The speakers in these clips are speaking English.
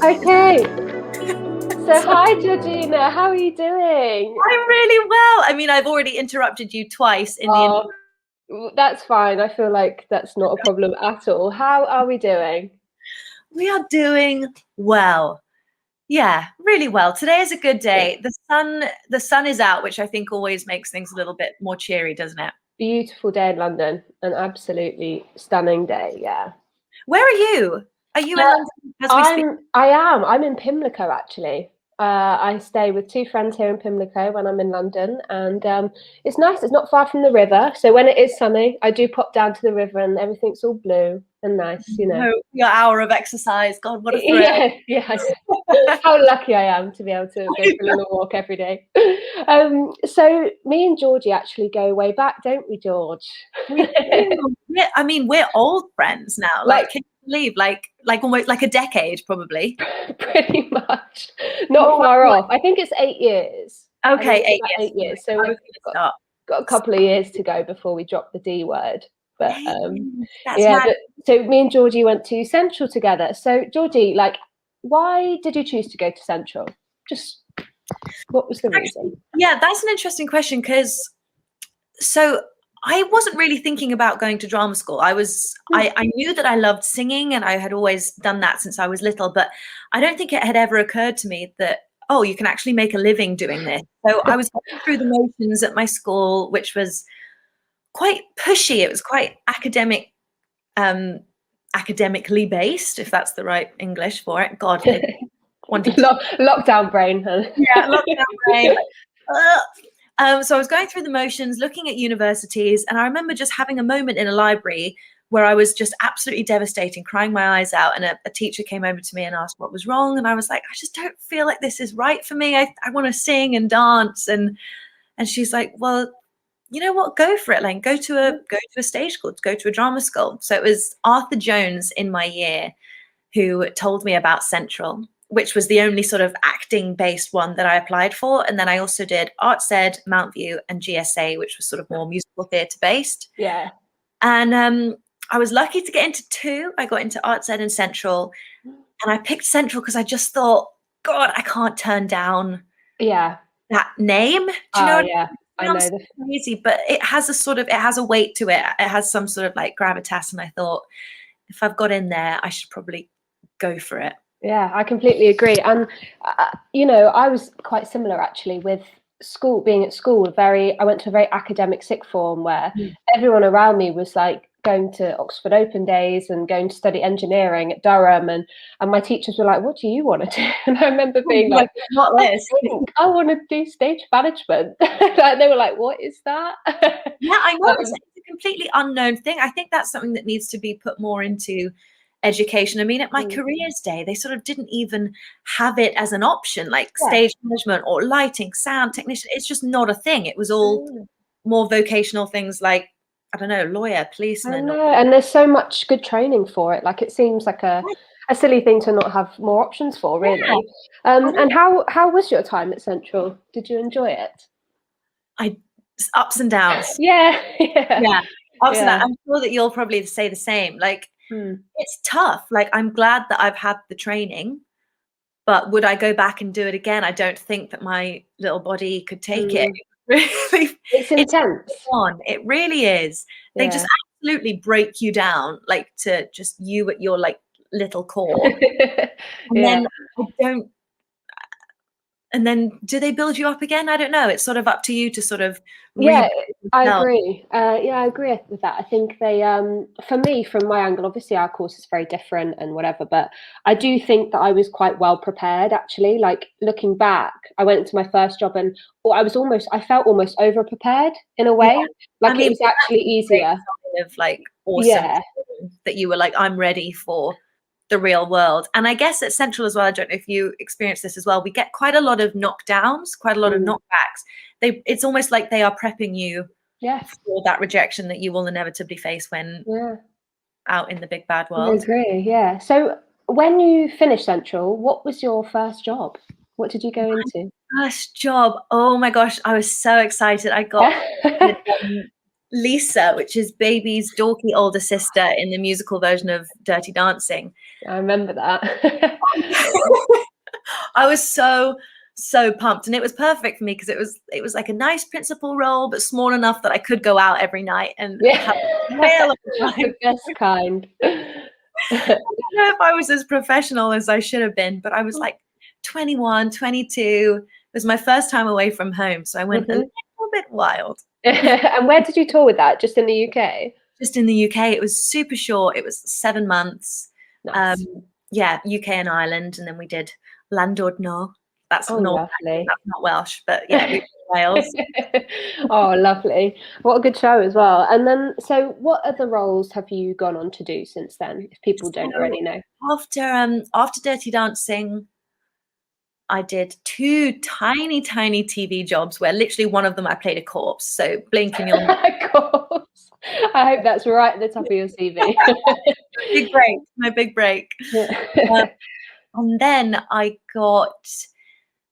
Okay. So hi, Georgina. How are you doing? I'm really well. I mean, I've already interrupted you twice in the. That's fine. I feel like that's not a problem at all. How are we doing? We are doing well. Yeah, really well. Today is a good day. The sun is out, which I think always makes things a little bit more cheery, doesn't it? Beautiful day in London. An absolutely stunning day. Yeah. Where are you? Are you in Uh, London as we speak? I'm in Pimlico actually. I stay with two friends here in Pimlico when I'm in London, and it's nice. It's not far from the river, so when it is sunny, I do pop down to the river, and everything's all blue and nice. No, your hour of exercise. God, what a thrill. Yeah, yeah. How lucky I am to be able to go for a little walk every day. So me and Georgie actually go way back, don't we, George? We do. I mean, we're old friends now. Like, can you believe? Like almost like a decade, probably. Pretty much. Not far off. I think it's 8 years. Okay, About 8 years. So we've got a couple of years to go before we drop the D word. But that's yeah, mad. but so me and Georgie went to Central together. So Georgie, like, why did you choose to go to Central? Just what was the reason? Yeah, that's an interesting question because so I wasn't really thinking about going to drama school. I knew that I loved singing and I had always done that since I was little, but I don't think it had ever occurred to me that, oh, you can actually make a living doing this. So I was going through the motions at my school, which was quite pushy. It was quite academically based, if that's the right English for it. God, Lockdown brain. Yeah, lockdown brain. So I was going through the motions, looking at universities, and I remember just having a moment in a library where I was just absolutely devastating, crying my eyes out. And a teacher came over to me and asked what was wrong. And I was like, I just don't feel like this is right for me. I want to sing and dance. And she's like, well, you know what? Go for it. Like, go to a stage school, go to a drama school. So it was Arthur Jones in my year who told me about Central, which was the only sort of acting based one that I applied for. And then I also did Arts Ed, Mount View, and GSA, which was sort of more musical theatre based. Yeah. And I was lucky to get into two. I got into Arts Ed and Central, and I picked Central because I just thought, God, I can't turn down that name. Do you know? Yeah. I know the crazy, but it has a weight to it. It has some sort of like gravitas, and I thought, if I've got in there, I should probably go for it. Yeah, I completely agree. And, I was quite similar actually with school, being at school. I went to a very academic sixth form where everyone around me was like going to Oxford Open Days and going to study engineering at Durham. And my teachers were like, what do you want to do? And I remember being like, not this. I want to do stage management. Like, they were like, what is that? Yeah, I know. It's a completely unknown thing. I think that's something that needs to be put more into education. I mean, at my careers day, they sort of didn't even have it as an option, like stage management or lighting, sound technician. It's just not a thing. It was all more vocational things like, I don't know, lawyer, policeman. I know. And there's so much good training for it. Like, it seems like a silly thing to not have more options for, really. Yeah. And how was your time at Central? Did you enjoy it? Ups and downs. Yeah. Ups and downs. I'm sure that you'll probably say the same. Like, it's tough. Like, I'm glad that I've had the training, but would I go back and do it again? I don't think that my little body could take it. Really, it's intense. It really is. They just absolutely break you down, like, to just you at your like little core. And then I don't. And then do they build you up again? I don't know. It's sort of up to you to sort of. I agree. I agree with that. I think they, for me, from my angle, obviously our course is very different and whatever, but I do think that I was quite well prepared, actually. Like, looking back, I went into my first job and I felt almost over prepared in a way. Like, it was actually easier. Of like awesome that you were like, I'm ready for the real world. And I guess at Central as well, I don't know if you experience this as well, we get quite a lot of knockdowns, quite a lot of knockbacks. It's almost like they are prepping you for that rejection that you will inevitably face when out in the big bad world. I agree, So when you finished Central, what was your first job? What did you go into? First job, oh my gosh, I was so excited. I got Lisa, which is Baby's dorky older sister in the musical version of Dirty Dancing. I remember that. I was so pumped, and it was perfect for me because it was like a nice principal role, but small enough that I could go out every night and have a whale of a time. The best kind. I don't know if I was as professional as I should have been, but I was like 21, 22. It was my first time away from home, so I went a little bit wild. And where did you tour with that? Just in the UK? Just in the UK. It was super short. It was 7 months. Nice. Yeah, UK and Ireland, and then we did Landord No. That's lovely. That's not Welsh, but yeah, we did Wales. Oh, lovely. What a good show as well. And then, so what other roles have you gone on to do since then, if people don't already know? After Dirty Dancing, I did 2 tiny TV jobs where literally one of them I played a corpse. So blink and you'll Corpse. I hope that's right at the top of your CV. My big break. Yeah. And then I got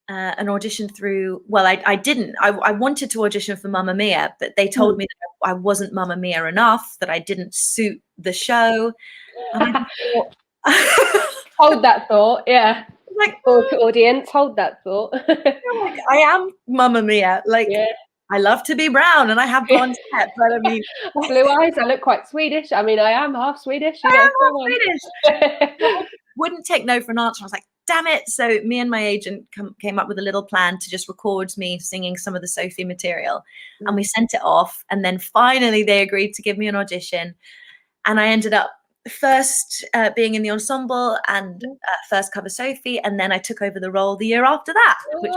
an audition through, well, I didn't. I wanted to audition for Mamma Mia, but they told me that I wasn't Mamma Mia enough, that I didn't suit the show. And I thought, hold that thought, yeah. Like, audience, hold that thought. Like, I am Mamma Mia. Like, yeah. I love to be brown and I have blonde hair, but I mean, blue eyes. I look quite Swedish. I mean, I am half Swedish. I am half Swedish. I wouldn't take no for an answer. I was like, damn it. So me and my agent came up with a little plan to just record me singing some of the Sophie material. And we sent it off. And then finally they agreed to give me an audition. And I ended up first being in the ensemble and first cover Sophie. And then I took over the role the year after that. Which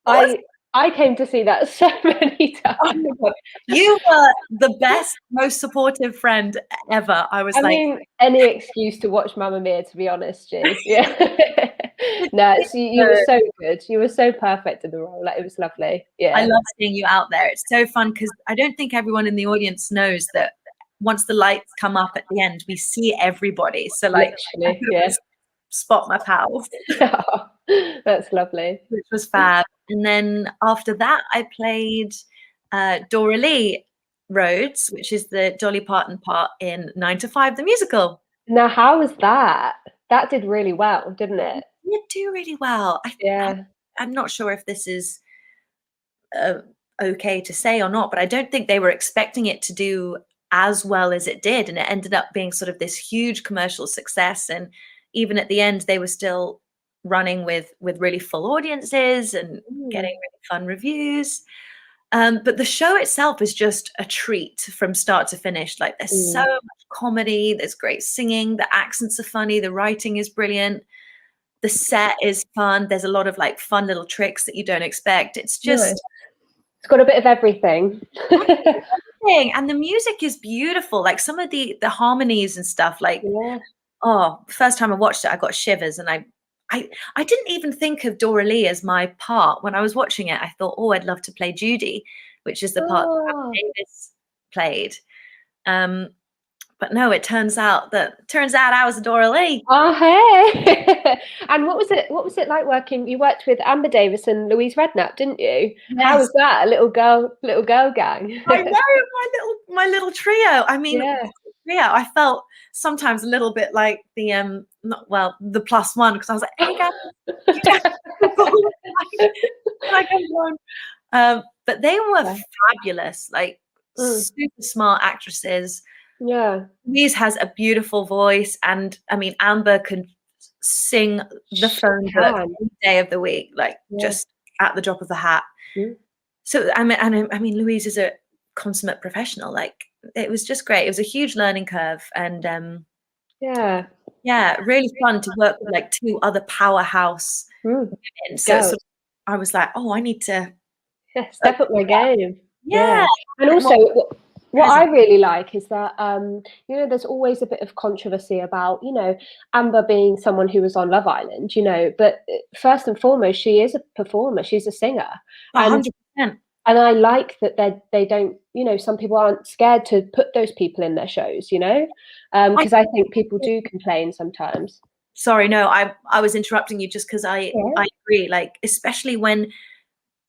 was I came to see that so many times. Oh my God. You were the best, most supportive friend ever. I mean, any excuse to watch Mamma Mia, to be honest, G. Yeah. No, you were so good. You were so perfect in the role. Like, it was lovely. Yeah. I love seeing you out there. It's so fun because I don't think everyone in the audience knows that once the lights come up at the end, we see everybody. So like, spot my pals. That's lovely. Which was fab. And then after that, I played Dora Lee Rhodes, which is the Dolly Parton part in 9 to 5, the musical. Now, how was that? That did really well, didn't it? It did do really well. I'm not sure if this is okay to say or not, but I don't think they were expecting it to do as well as it did. And it ended up being sort of this huge commercial success. And even at the end, they were still running with really full audiences and getting really fun reviews. But the show itself is just a treat from start to finish. Like, there's so much comedy, there's great singing, the accents are funny, the writing is brilliant, the set is fun, there's a lot of like fun little tricks that you don't expect. It's just it's got a bit of everything. And the music is beautiful. Like, some of the harmonies and stuff, like first time I watched it, I got shivers. And I didn't even think of Dora Lee as my part when I was watching it. I thought, I'd love to play Judy, which is the part that Davis played. But no, it turns out I was Dora Lee. Oh, hey. And what was it like working? You worked with Amber Davis and Louise Redknapp, didn't you? Yes. How was that? A little girl gang. I know, my little trio. I mean, I felt sometimes a little bit like the the plus one, because I was like, hey guys. But they were fabulous, like super smart actresses. Yeah. Louise has a beautiful voice, and I mean, Amber can sing the phone book every day of the week, like just at the drop of a hat. So I mean, Louise is a consummate professional. Like, it was just great. It was a huge learning curve, and really fun to work with like 2 other powerhouse women. So I was like, I need to step up my game. Yeah. And also, what I really like is that, there's always a bit of controversy about, Amber being someone who was on Love Island, but first and foremost, she is a performer. She's a singer. 100%. And I like that they don't, some people aren't scared to put those people in their shows, because I think people do complain sometimes. Sorry, no, I was interrupting you just because I agree, like, especially when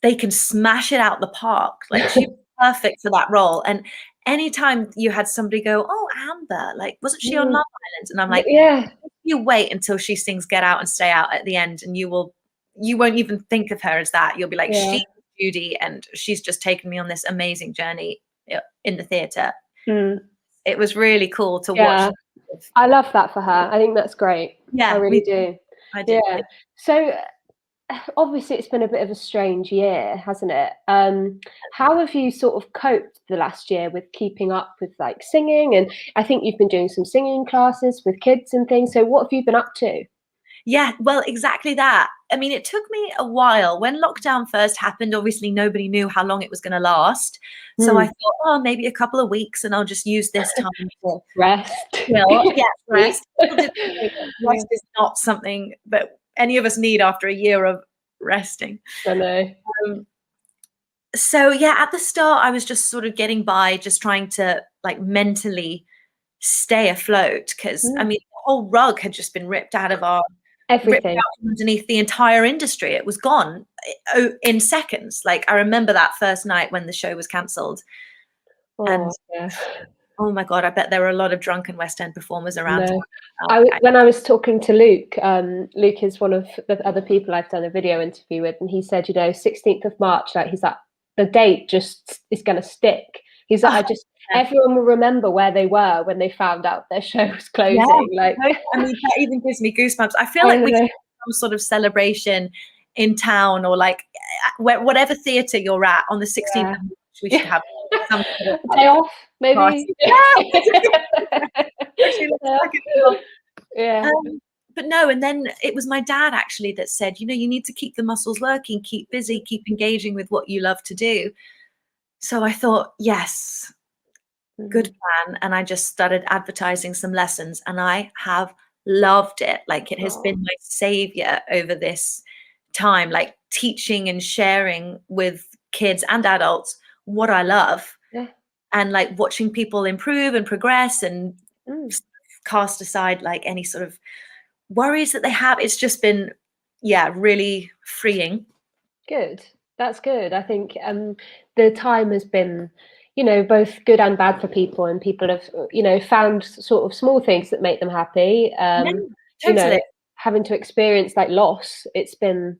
they can smash it out the park. Like, she perfect for that role. And anytime you had somebody go, "Oh, Amber, like, wasn't she on Love Island?" And I'm like, Yeah. you wait until she sings Get Out and Stay Out at the end, and you won't even think of her as that. You'll be like, Yeah. she's Judy, and she's just taken me on this amazing journey in the theatre. It was really cool to watch. I love that for her. I think that's great. Yeah, I really do. I do. Yeah. So obviously it's been a bit of a strange year, hasn't it? How have you sort of coped the last year with keeping up with like singing? And I think you've been doing some singing classes with kids and things. So what have you been up to? Yeah, well, exactly that. I mean, it took me a while. When lockdown first happened, obviously nobody knew how long it was going to last. So I thought, oh, maybe a couple of weeks, and I'll just use this time to Rest. Yeah, rest. Rest is not something that any of us need after a year of resting. I know. So yeah, at the start, I was just sort of getting by, just trying to like mentally stay afloat, because I mean, the whole rug had just been ripped out of everything underneath the entire industry. It was gone in seconds. Like, I remember that first night when the show was cancelled. And oh my God, I bet there were a lot of drunken West End performers around. When I was talking to Luke, Luke is one of the other people I've done a video interview with, and he said, 16th of March, like, he's like, the date just is going to stick. He's like, everyone will remember where they were when they found out their show was closing. Like, I mean, that even gives me goosebumps. I feel like we should have some sort of celebration in town, or like whatever theatre you're at on the 16th of March, we should have some sort of day off, maybe. But no, and then it was my dad actually that said, you need to keep the muscles working, keep busy, keep engaging with what you love to do. So I thought, yes, good plan. And I just started advertising some lessons, and I have loved it. Like, it has been my savior over this time, like teaching and sharing with kids and adults what I love, and like watching people improve and progress and cast aside like any sort of worries that they have. It's just been, really freeing. Good. That's good. I think the time has been, both good and bad for people, and people have, found sort of small things that make them happy. Totally. Having to experience like loss, it's been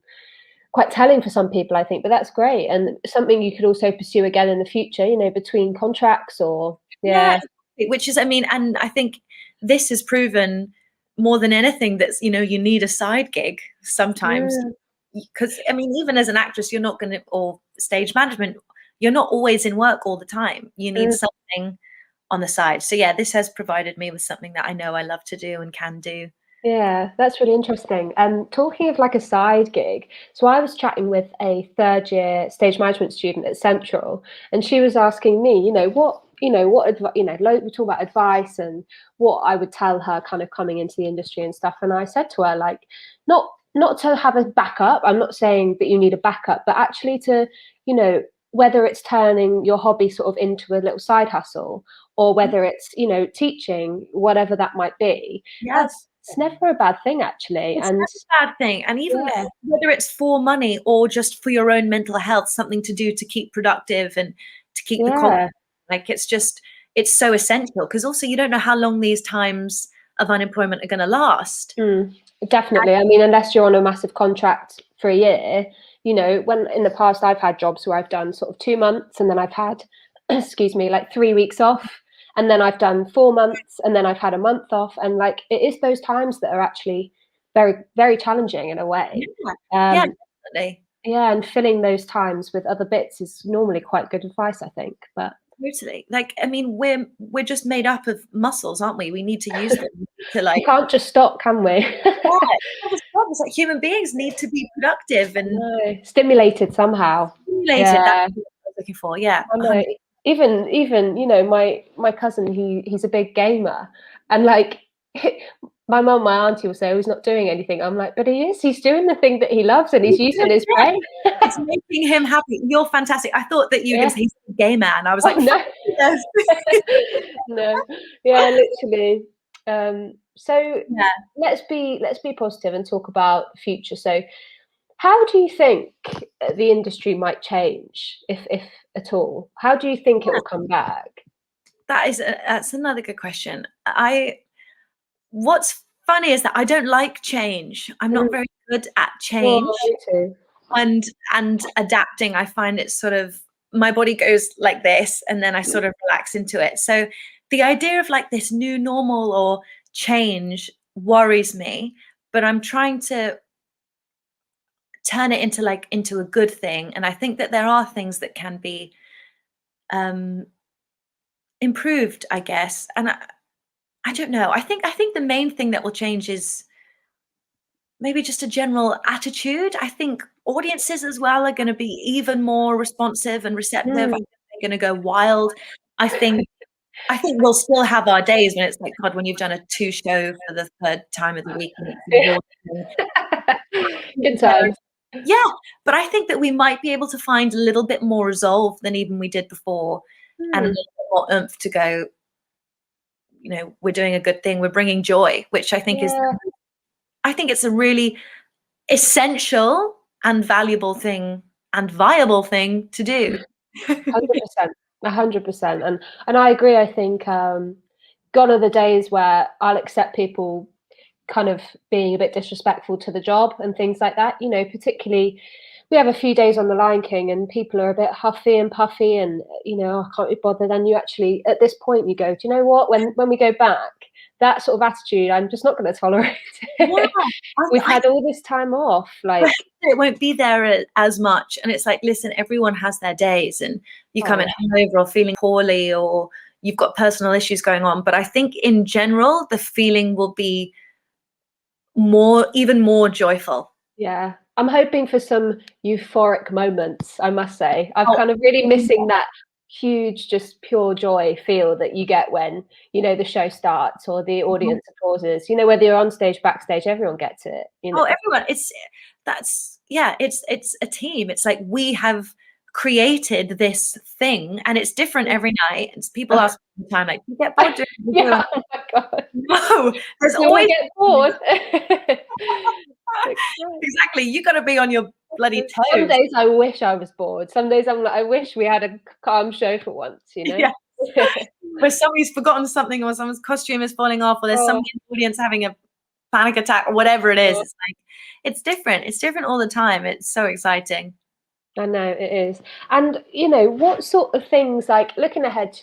quite telling for some people, I think, but that's great, and something you could also pursue again in the future, between contracts or which is, I mean, and I think this has proven more than anything that you need a side gig sometimes, because I mean, even as an actress, you're not going to, or stage management, you're not always in work all the time. You need something on the side. So yeah, this has provided me with something that I know I love to do and can do. Yeah, that's really interesting. Talking of like a side gig, so I was chatting with a third year stage management student at Central, and she was asking me, what we talk about advice and what I would tell her kind of coming into the industry and stuff. And I said to her, like, not to have a backup. I'm not saying that you need a backup, but actually to, whether it's turning your hobby sort of into a little side hustle, or whether it's, teaching, whatever that might be. It's never a bad thing, actually. It's never a bad thing. And even whether it's for money or just for your own mental health, something to do to keep productive and to keep the confidence. Like, it's so essential, because also you don't know how long these times of unemployment are going to last. Definitely. I mean, unless you're on a massive contract for a year, when in the past I've had jobs where I've done sort of 2 months, and then I've had, like 3 weeks off. And then I've done 4 months, and then I've had a month off. And like, it is those times that are actually very, very challenging in a way. Definitely. Yeah, and filling those times with other bits is normally quite good advice, I think. But totally. Like, I mean, we're just made up of muscles, aren't we? We need to use them to like. You can't just stop, can we? It's like human beings need to be productive and stimulated somehow. Stimulated. That's what I was looking for. Yeah. I know. Even my cousin, he's a big gamer, and like my mum, my auntie will say, oh, he's not doing anything. I'm like, but he is. He's doing the thing that he loves, and he's using his brain. It's making him happy. You're fantastic. I thought that you were going to say he's a gay man. I was like, no. No. Yeah, literally. So let's be positive and talk about the future. So How do you think the industry might change, if at all? How do you think it will come back? That's another good question. What's funny is that I don't like change. I'm not very good at Oh, change me too. and adapting. I find it sort of, my body goes like this and then I sort of relax into it. So the idea of like this new normal or change worries me, but I'm trying to turn it into a good thing. And I think that there are things that can be um improved, I guess. And I don't know. I think the main thing that will change is maybe just a general attitude. I think audiences as well are going to be even more responsive and receptive. I Mm. think they're going to go wild. I think I think we'll still have our days when it's like, God, when you've done a two show for the third time of the week and it's exhausting. Good times. Yeah, but I think that we might be able to find a little bit more resolve than even we did before, and a Mm. little bit more oomph to go, we're doing a good thing, we're bringing joy, which Yeah, I think it's a really essential and valuable thing and viable thing to do. 100%, 100%, and I agree. I think gone are the days where I'll accept people kind of being a bit disrespectful to the job and things like that. Particularly we have a few days on the Lion King and people are a bit huffy and puffy and I can't be bothered. And you actually, at this point, you go, do you know what? When we go back, that sort of attitude, I'm just not going to tolerate Yeah, it. We've had all this time off, but like, it won't be there as much. And it's like, listen, everyone has their days, and you come in oh hungover or feeling poorly, or you've got personal issues going on. But I think in general, the feeling will be even more joyful. yeah. I'm hoping for some euphoric moments, I must say. I've Oh, kind of really missing that huge, just pure joy feel that you get when, the show starts or the mhm. audience applauses. Whether you're on stage, backstage, everyone gets it. Oh, everyone. It's a team. It's like we have created this thing, and it's different every night. And people ask all the time, like, "Do you get bored doing the show?" Yeah, oh my God. No, there's Do I always get bored? Like, exactly. You got to be on your bloody some toes. days I wish I was bored. Some days I'm like, I wish we had a calm show for once. Yeah, where somebody's forgotten something, or someone's costume is falling off, or there's Oh, somebody in the audience having a panic attack, or whatever it is. oh, It's like it's different. It's different all the time. It's so exciting. I know it is. And what sort of things, like looking ahead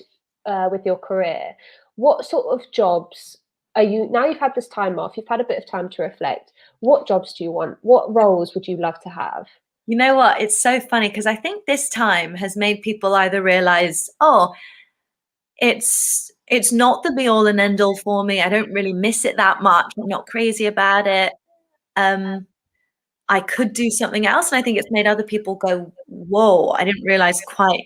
with your career, what sort of jobs are you, now you've had this time off, you've had a bit of time to reflect, what jobs do you want? What roles would you love to have? You know what? It's so funny because I think this time has made people either realize, oh, it's not the be all and end all for me. I don't really miss it that much. I'm not crazy about it. Um, I could do something else. And I think it's made other people go, whoa, I didn't realize quite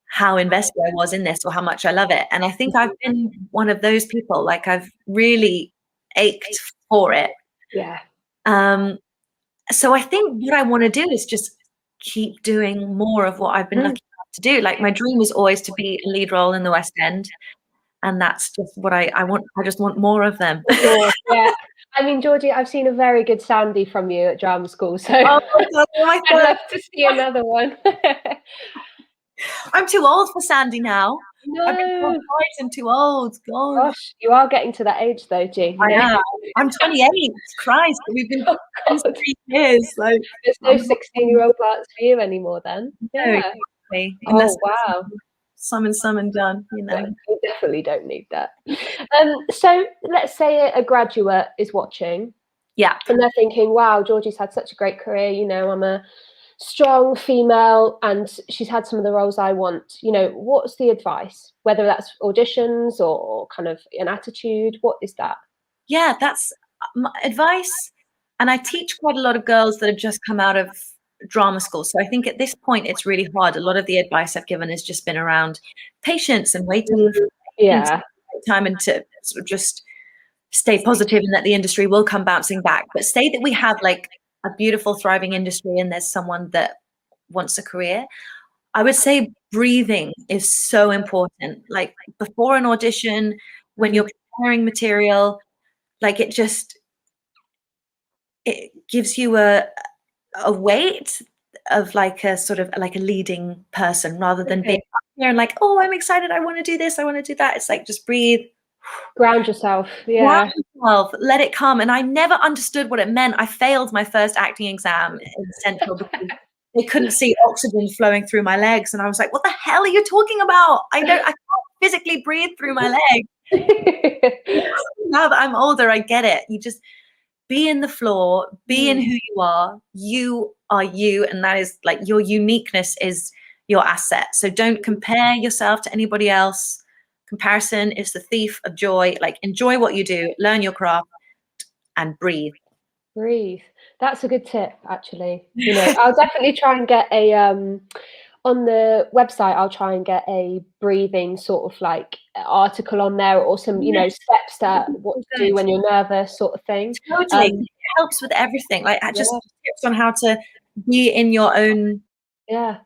how invested I was in this or how much I love it. And I think I've been one of those people. Like I've really ached for it. Yeah. Um, so I think what I want to do is just keep doing more of what I've been lucky Mm. enough to do. Like my dream was always to be a lead role in the West End. And that's just what I want. I just want more of them. More, yeah. I mean, Georgie, I've seen a very good Sandy from you at drama school, so Oh, God, my I'd love to see another one. I'm too old for Sandy now. I've been told No, twice I'm too old. God, gosh, you are getting to that age though, G. I am. I'm 28. Christ, we've been Oh friends God, 3 years. Like, there's no I'm not 16-year-old plants for you anymore then. no, Yeah. exactly. Unless Oh, wow. some and done, Yeah, you definitely don't need that. So let's say a graduate is watching Yeah. and they're thinking, wow, Georgie's had such a great career. I'm a strong female and she's had some of the roles I want. What's the advice? Whether that's auditions or kind of an attitude, what is that? Yeah, that's my advice. And I teach quite a lot of girls that have just come out of drama school. So I think at this point it's really hard. A lot of the advice I've given has just been around patience and waiting for Yeah. time and to sort of just stay positive and that the industry will come bouncing back. But say that we have like a beautiful, thriving industry and there's someone that wants a career. I would say breathing is so important. Like before an audition, when you're preparing material, like it gives you a weight of like a sort of like a leading person rather than being up here and like, oh, I'm excited, I want to do this, I want to do that. It's like, just breathe, Ground yourself. ground Yeah. yourself, let it come. And I never understood what it meant. I failed my first acting exam in Central because they couldn't see oxygen flowing through my legs. And I was like, what the hell are you talking about? I can't physically breathe through my legs. Now that I'm older, I get it. You just be in the floor, be in who you are. You are you. And that is like, your uniqueness is your asset. So don't compare yourself to anybody else. Comparison is the thief of joy. Like, enjoy what you do, learn your craft, and breathe. Breathe. That's a good tip, actually. You know, I'll definitely try and get a on the website. I'll try and get a breathing sort of like article on there, or some, you know, steps that what to do when you're nervous, sort of thing. Totally. It helps with everything. Like, just tips on how to be in your own. Yeah.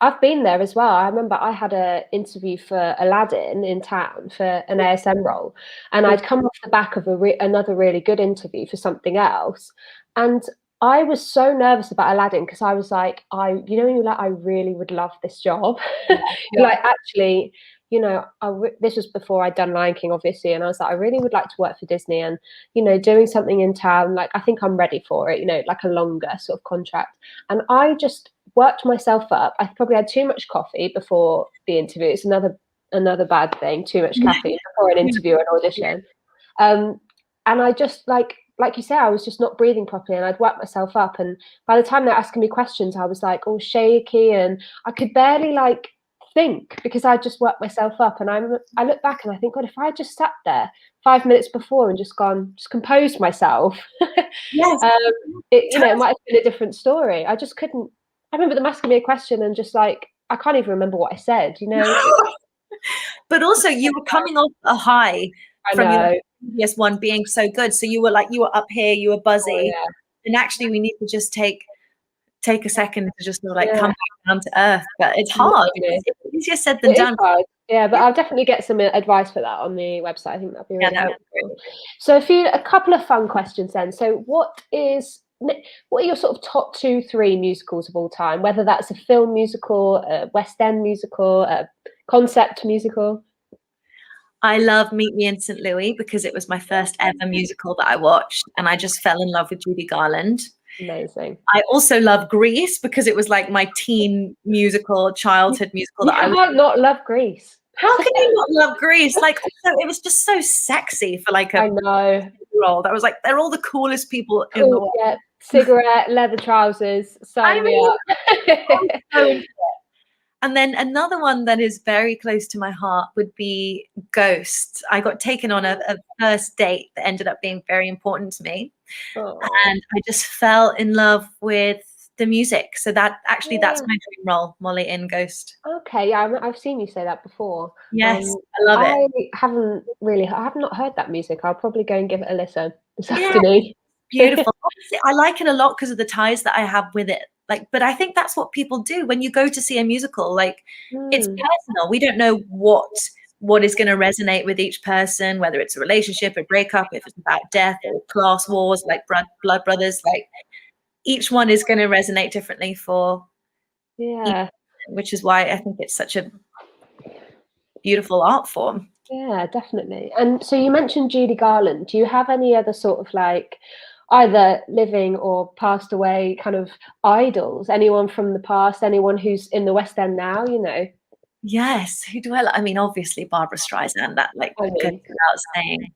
I've been there as well. I remember I had an interview for Aladdin in town for an ASM role, and I'd come off the back of another really good interview for something else, and I was so nervous about Aladdin because I was like, you know, when you're like, I really would love this job. Like, actually, you know, this was before I'd done Lion King, obviously, and I was like, I really would like to work for Disney, and, you know, doing something in town, like, I think I'm ready for it, you know, like a longer sort of contract. And I just worked myself up. I probably had too much coffee before the interview. It's another bad thing, too much caffeine before an interview or an audition. And I just like you say, I was just not breathing properly, and I'd worked myself up. And by the time they're asking me questions, I was like all shaky, and I could barely like think because I just worked myself up. And I look back and I think, God, if I had just sat there 5 minutes before and just composed myself, Yes. you know, it might have been a different story. I just couldn't. I remember them asking me a question and just like, I can't even remember what I said, you know. But also, you were coming off a high from your previous one being so good. So you were up here, you were buzzy. Oh, yeah. And actually, we need to just take a second to just like come back down to earth. But it's hard. It's easier said than done. Hard. Yeah, but I'll definitely get some advice for that on the website. I think that'd be really helpful. So a couple of fun questions then. So what are your sort of top 2-3 musicals of all time? Whether that's a film musical, a West End musical, a concept musical. I love Meet Me in St. Louis because it was my first ever musical that I watched, and I just fell in love with Judy Garland. Amazing. I also love Grease because it was like my teen musical, childhood musical. I might not love Grease. How can you not love Grease? Like, also, it was just so sexy for like I know. Year-old. I was like, they're all the coolest people in the world. Yeah. Cigarette, leather trousers, sign me up. And then another one that is very close to my heart would be Ghost. I got taken on a first date that ended up being very important to me. And I just fell in love with the music. So that's my dream role, Molly, in Ghost. Okay, yeah, I've seen you say that before. Yes, I love it. I have not heard that music. I'll probably go and give it a listen this afternoon. Beautiful. I like it a lot because of the ties that I have with it. Like, but I think that's what people do when you go to see a musical. Like, it's personal. We don't know what is going to resonate with each person, whether it's a relationship, a breakup, if it's about death or class wars, like blood brothers. Like, each one is going to resonate differently for each, which is why I think it's such a beautiful art form. Yeah, definitely. And so you mentioned Judy Garland. Do you have any other sort of like either living or passed away kind of idols? Anyone from the past? Anyone who's in the West End now? You know? Yes. Who do I like? I mean, obviously Barbara Streisand. That goes without saying.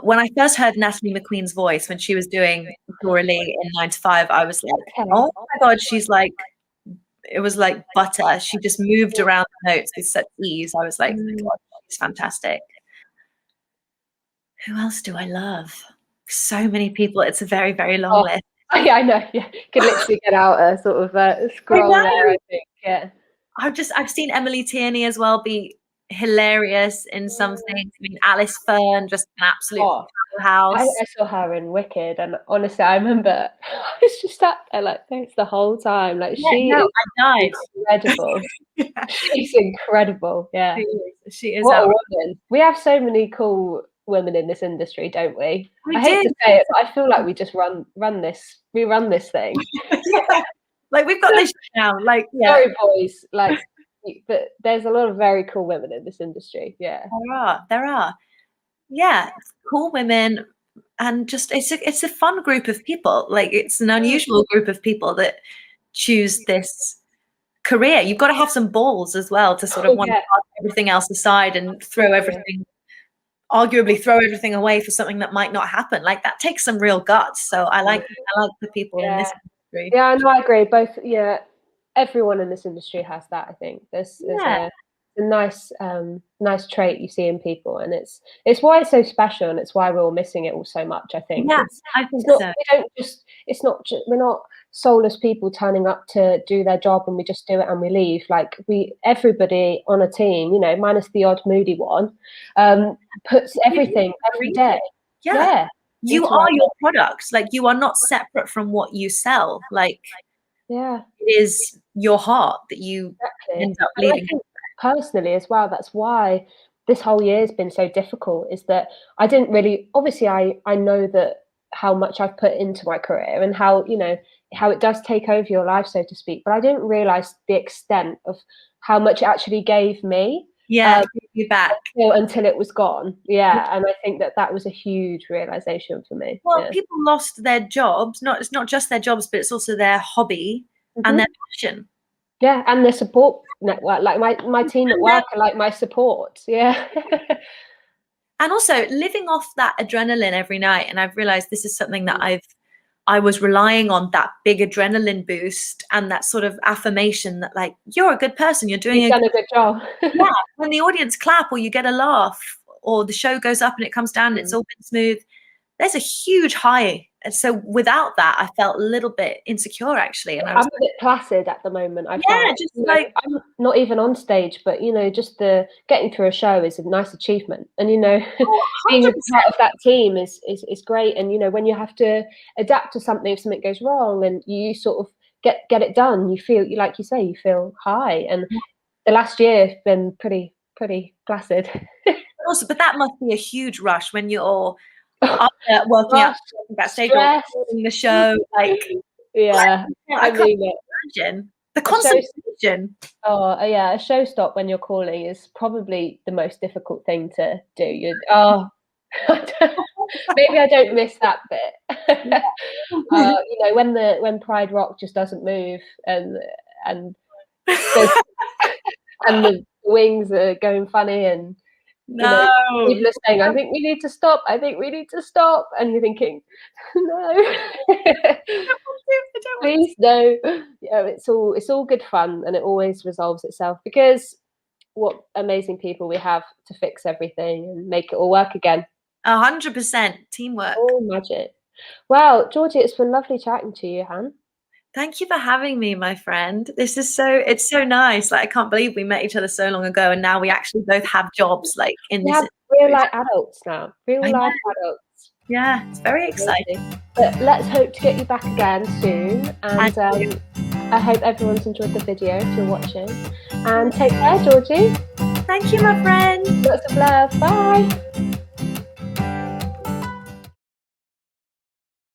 When I first heard Natalie McQueen's voice when she was doing Dora Lee in 9 to 5, I was like, oh my God, she's like, it was like butter. She just moved around the notes with such ease. I was like, God, she's fantastic. Who else do I love? So many people. It's a very, very long list. Yeah, I know. Yeah, could literally get out a sort of scroll there, I think. Yeah. I've seen Emily Tierney as well be hilarious in some things. I mean, Alice Fern, just an absolute powerhouse. I saw her in Wicked, and honestly, I remember I was just sat there like thanks the whole time. Like I died. Incredible. She's incredible. Yeah, she is. What a woman. We have so many cool women in this industry, don't we? We I hate do. to say it, but I feel like we just run this. We run this thing. Yeah. Like we've got this now. Like, yeah, Sorry, boys. Like, but there's a lot of very cool women in this industry. Yeah, there are. Yeah, cool women, and just it's a fun group of people. Like, it's an unusual group of people that choose this career. You've got to have some balls as well to sort of want to put everything else aside and arguably throw everything away for something that might not happen. Like, that takes some real guts. So I like the people in this industry. Yeah, no, I agree. Both, yeah, everyone in this industry has that. I think there's a nice nice trait you see in people, and it's why it's so special, and it's why we're all missing it all so much. I think I think not, so. we're not soulless people turning up to do their job and we just do it and we leave. Like, everybody on a team, you know, minus the odd moody one, puts everything every day. Yeah. You are your products. Like, you are not separate from what you sell. Like, it is your heart that you end up leaving. I think personally as well, that's why this whole year has been so difficult, is that I didn't really, obviously I know that how much I've put into my career and how, you know, how it does take over your life, so to speak, but I didn't realize the extent of how much it actually gave me. You back until it was gone. And I think that was a huge realization for me. Well, people lost their jobs. It's not just their jobs, but it's also their hobby and their passion. Yeah, and the support network. Like my team at work are like my support. Yeah. And also living off that adrenaline every night. And I've realized this is something that I was relying on, that big adrenaline boost and that sort of affirmation that, like, you're a good person, you've done a good job. When the audience clap or you get a laugh or the show goes up and it comes down and it's all been smooth, there's a huge high. And so without that, I felt a little bit insecure, actually. And I'm a bit placid at the moment. I find, just like, I'm not even on stage, but, you know, just the getting through a show is a nice achievement. And, you know, being a part of that team is great. And, you know, when you have to adapt to something, if something goes wrong and you sort of get it done, you feel, like you say, you feel high. And the last year has been pretty placid. Also, but that must be a huge rush when you're working out backstage or the show. Like, I mean it. Imagine the concentration. A show stop when you're calling is probably the most difficult thing to do. Maybe I don't miss that bit. You know, when Pride Rock just doesn't move and the wings are going funny and people are saying, I think we need to stop. And you're thinking, no. Please, no. It's all good fun, and it always resolves itself, because what amazing people we have to fix everything and make it all work again. 100% teamwork. All magic. Well, Georgie, it's been lovely chatting to you, Han. Thank you for having me, my friend. It's so nice. Like, I can't believe we met each other so long ago, and now we actually both have jobs, like, in this. Real life adults now. Real life adults. Yeah, it's very exciting. But let's hope to get you back again soon. And I hope everyone's enjoyed the video if you're watching. And take care, Georgie. Thank you, my friend. Lots of love. Bye.